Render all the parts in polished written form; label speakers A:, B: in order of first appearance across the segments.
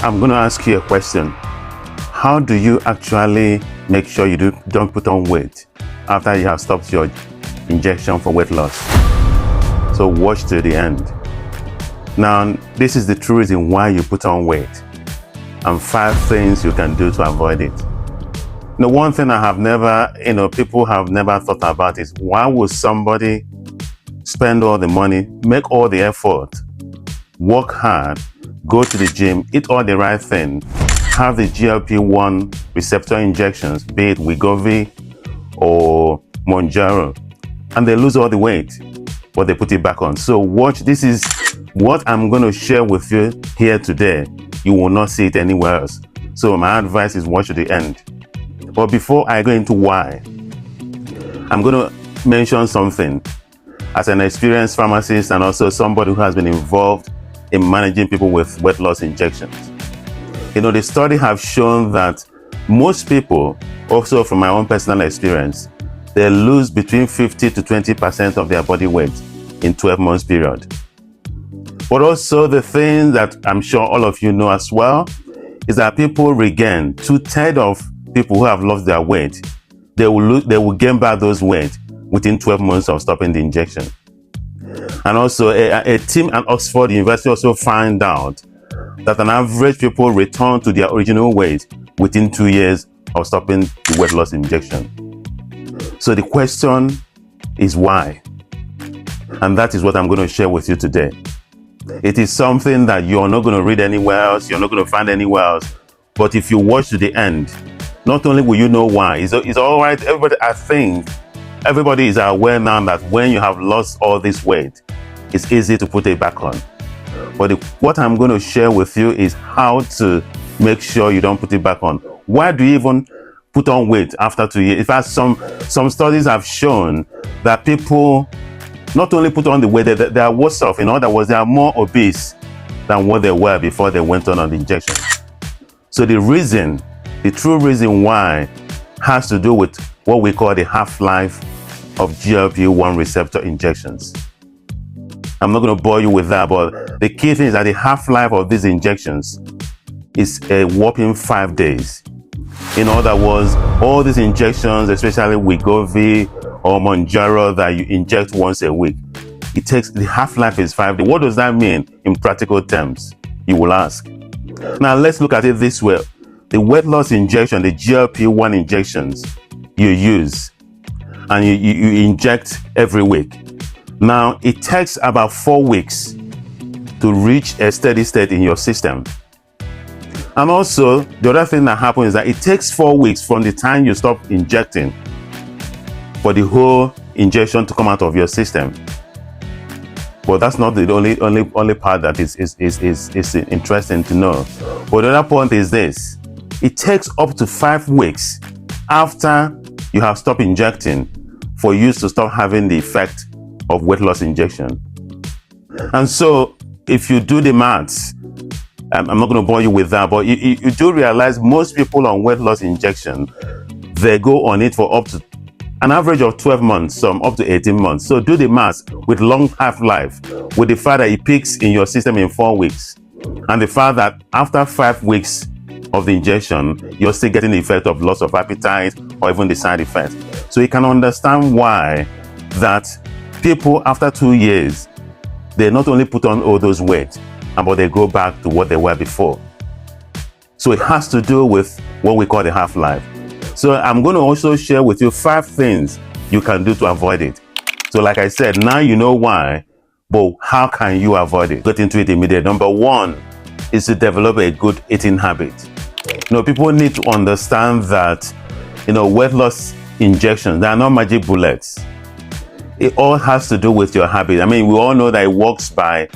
A: I'm going to ask you a question. How do you actually make sure you don't put on weight after you have stopped your injection for weight loss? So watch to the end. Now, this is the true reason why you put on weight, and 5 things you can do to avoid it. One thing I have never, people have never thought about is, why would somebody spend all the money, make all the effort, work hard, go to the gym, eat all the right thing, have the GLP-1 receptor injections, be it Wegovy or Mounjaro, and they lose all the weight, but they put it back on. So watch, this is what I'm going to share with you here today. You will not see it anywhere else. So my advice is watch to the end. But before I go into why, I'm going to mention something. As an experienced pharmacist and also somebody who has been involved in managing people with weight loss injections, the study have shown that most people, also from my own personal experience, they lose between 50 to 20% of their body weight in 12 months period. But also the thing that I'm sure all of you know as well is that people regain 2/3 of people who have lost their weight. They will gain back those weight within 12 months of stopping the injection. And also a team at Oxford University also found out that an average people return to their original weight within 2 years of stopping the weight loss injection. So the question is why? And that is what I'm going to share with you today. It is something that you're not going to read anywhere else, you're not going to find anywhere else. But if you watch to the end, not only will you know why, it's all right. I think everybody is aware now that when you have lost all this weight, it's easy to put it back on. But what I'm going to share with you is how to make sure you don't put it back on. Why do you even put on weight after 2 years? In fact, some studies have shown that people not only put on the weight, they are worse off. In other words, they are more obese than what they were before they went on the injection. So the true reason why has to do with what we call the half-life of GLP-1 receptor injections. I'm not going to bore you with that, but the key thing is that the half-life of these injections is a whopping 5 days. In other words, all these injections, especially Wegovy or Mounjaro that you inject once a week, the half-life is 5 days. What does that mean in practical terms? You will ask. Now let's look at it this way. The weight loss injection, the GLP-1 injections you use and you inject every week. Now it takes about 4 weeks to reach a steady state in your system. And also, the other thing that happens is that it takes 4 weeks from the time you stop injecting for the whole injection to come out of your system. But that's not the only part that is interesting to know. But the other point is this. It takes up to 5 weeks after you have stopped injecting for you to stop having the effect of weight loss injection. And so if you do the maths, I'm not going to bore you with that, but you do realize most people on weight loss injection, they go on it for up to an average of 12 months, some up to 18 months. So do the maths with long half-life, with the fact that it peaks in your system in 4 weeks, and the fact that after 5 weeks of the injection, you're still getting the effect of loss of appetite or even the side effects. So you can understand why that people after 2 years, they not only put on all those weight, but they go back to what they were before. So it has to do with what we call the half-life. So I'm going to also share with you 5 things you can do to avoid it. So like I said, now you know why, but how can you avoid it? Get into it immediately. Number 1 is to develop a good eating habit. People need to understand that, weight loss injections, they are not magic bullets. It all has to do with your habit. We all know that it works by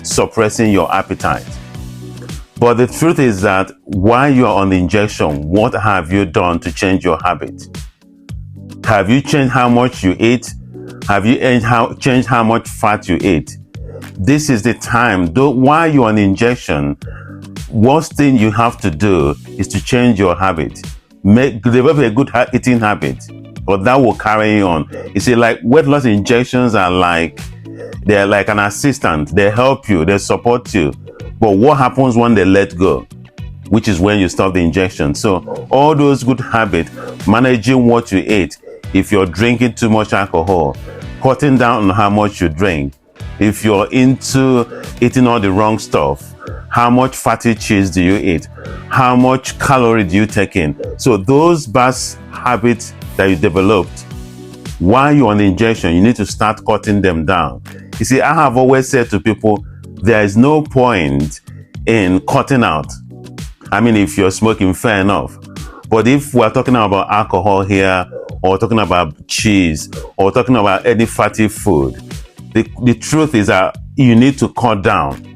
A: suppressing your appetite. But the truth is that while you're on the injection, what have you done to change your habit? Have you changed how much you eat? Have you changed how much fat you eat? This is the time. While you're on the injection, worst thing you have to do is to change your habit. Develop a good eating habit, but that will carry you on. You see, like weight loss injections they're like an assistant. They help you, they support you. But what happens when they let go? which is when you stop the injection. So all those good habits, managing what you eat, if you're drinking too much alcohol, cutting down on how much you drink, if you're into eating all the wrong stuff, how much fatty cheese do you eat, how much calorie do you take in. So those bad habits that you developed while you're on the injection, you need to start cutting them down. You see, I have always said to people, there is no point in cutting out. I mean, if you're smoking, fair enough. But if we're talking about alcohol here, or talking about cheese, or talking about any fatty food, the truth is that you need to cut down.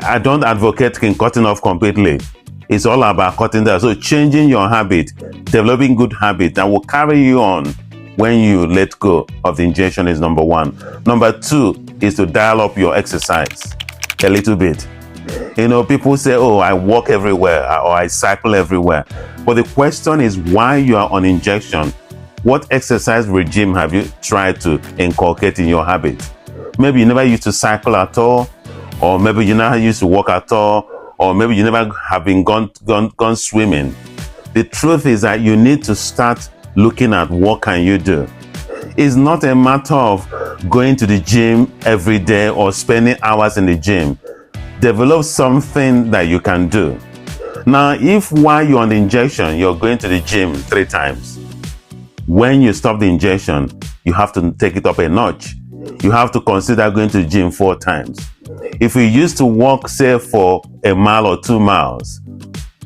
A: I don't advocate cutting off completely. It's all about cutting down. So changing your habit, developing good habit that will carry you on when you let go of the injection is number one. Number two is to dial up your exercise a little bit. You know, people say, oh, I walk everywhere or I cycle everywhere. But the question is, why you are on injection, what exercise regime have you tried to inculcate in your habit? Maybe you never used to cycle at all, or maybe you never used to walk at all, or maybe you never have been gone swimming. The truth is that you need to start looking at what can you do. It's not a matter of going to the gym every day or spending hours in the gym. Develop something that you can do. Now, if while you're on the injection, you're going to the gym 3 times, when you stop the injection, you have to take it up a notch. You have to consider going to the gym 4 times. If you used to walk, say, for a mile or 2 miles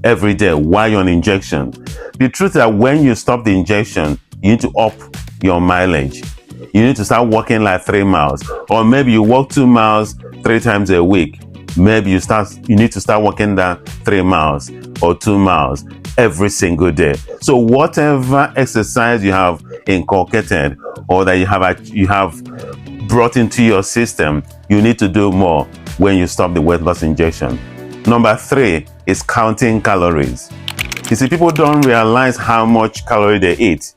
A: every day while you're on injection, the truth is that when you stop the injection, you need to up your mileage. You need to start walking like 3 miles, or maybe you walk 2 miles 3 times a week. Maybe you need to start walking that 3 miles or 2 miles every single day. So whatever exercise you have inculcated or that you have brought into your system, you need to do more when you stop the weight loss injection. Number 3 is counting calories. You see, people don't realize how much calorie they eat.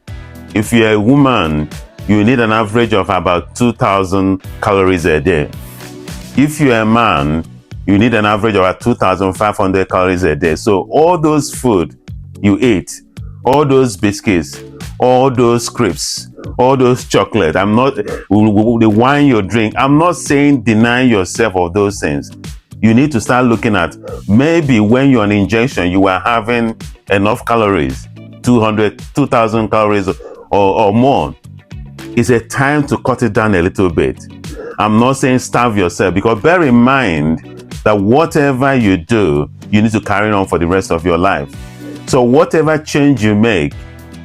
A: If you're a woman, you need an average of about 2,000 calories a day. If you're a man, you need an average of about 2,500 calories a day. So all those food you eat, all those biscuits, all those crisps, all those chocolate, the wine you drink, I'm not saying deny yourself of those things. You need to start looking at, maybe when you're on injection, you are having enough calories, 2,000 calories or more. It's a time to cut it down a little bit. I'm not saying starve yourself, because bear in mind that whatever you do, you need to carry on for the rest of your life. So whatever change you make,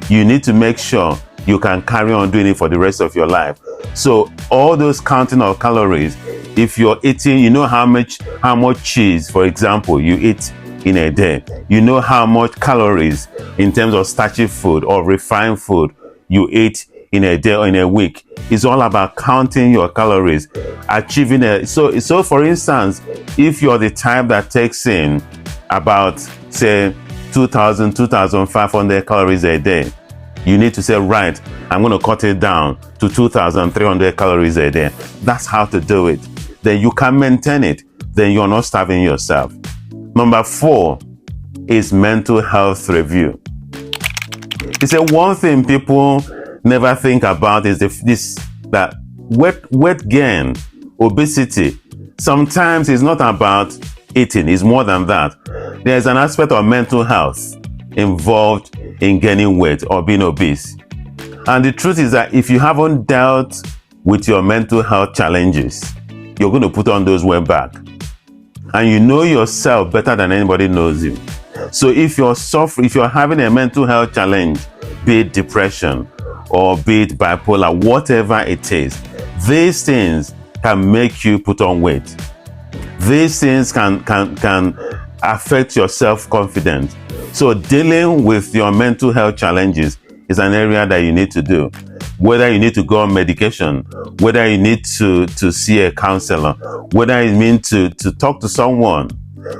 A: you need to make sure you can carry on doing it for the rest of your life. So all those counting of calories, if you're eating, you know how much cheese, for example, you eat in a day. You know how much calories in terms of starchy food or refined food you eat in a day or in a week. It's all about counting your calories, achieving so for instance, if you're the type that takes in about, say, 2,500 calories a day, you need to say, right, I'm going to cut it down to 2,300 calories a day. That's how to do it. Then you can maintain it. Then you're not starving yourself. Number 4 is mental health review. It's one thing people never think about is that weight gain, obesity, sometimes it's not about eating, it's more than that. There's an aspect of mental health involved in gaining weight or being obese. And the truth is that if you haven't dealt with your mental health challenges, you're going to put on those weight back. And you know yourself better than anybody knows you. So if you're having a mental health challenge, be it depression or be it bipolar, whatever it is, these things can make you put on weight. These things can affect your self-confidence. So dealing with your mental health challenges is an area that you need to do. Whether you need to go on medication, whether you need to see a counselor, whether you mean to talk to someone.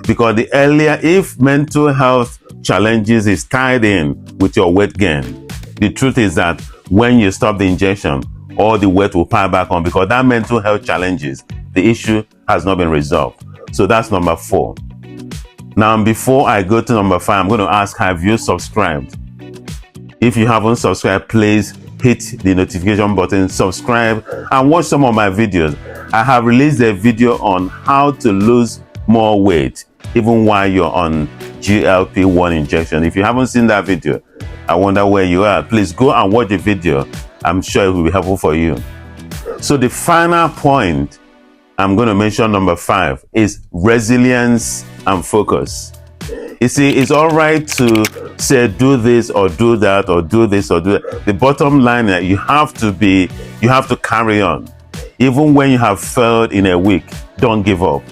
A: Because the earlier, if mental health challenges is tied in with your weight gain, the truth is that when you stop the injection, all the weight will pile back on, because that mental health challenges, the issue has not been resolved. So that's number 4. Now, before I go to number 5, I'm going to ask, have you subscribed? If you haven't subscribed, please hit the notification button, subscribe, and watch some of my videos. I have released a video on how to lose more weight even while you're on GLP-1 injection. If you haven't seen that video, I wonder where you are. Please go and watch the video. I'm sure it will be helpful for you. So the final point I'm going to mention, number 5, is resilience and focus. You see, it's all right to say do this or do that or do this or do that. The bottom line is you have to carry on. Even when you have failed in a week, don't give up.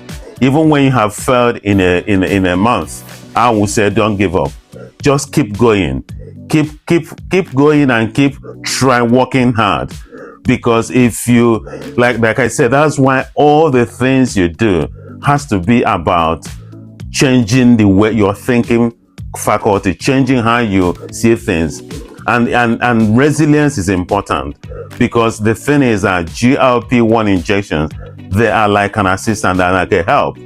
A: Even when you have failed in a month, I will say don't give up. Just keep going. Keep going and keep working hard. Because if you, like I said, that's why all the things you do has to be about changing the way you're thinking faculty, changing how you see things. And resilience is important, because the thing is that GLP-1 injections, they are like an assistant and like a help.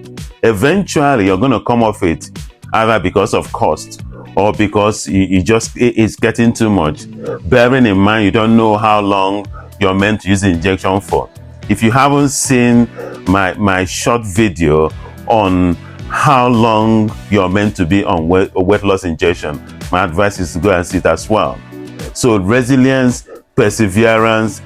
A: Eventually, you're going to come off it, either because of cost or because it's getting too much. Bearing in mind, you don't know how long you're meant to use the injection for. If you haven't seen my short video on how long you're meant to be on weight loss injection, my advice is to go and see it as well. So resilience, perseverance,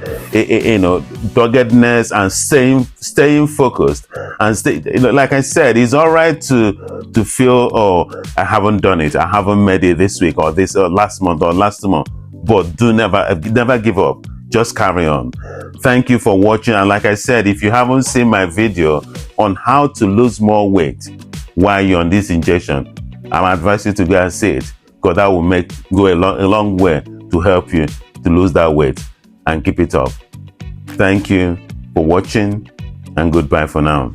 A: doggedness, and staying focused, and like I said, it's all right to feel, oh, I haven't done it, I haven't made it this week or this last month or last month, but never give up. Just carry on. Thank you for watching. And like I said, if you haven't seen my video on how to lose more weight while you're on this injection, I'm advising you to go and see it, because that will go a long way to help you to lose that weight and keep it up. Thank you for watching, and goodbye for now.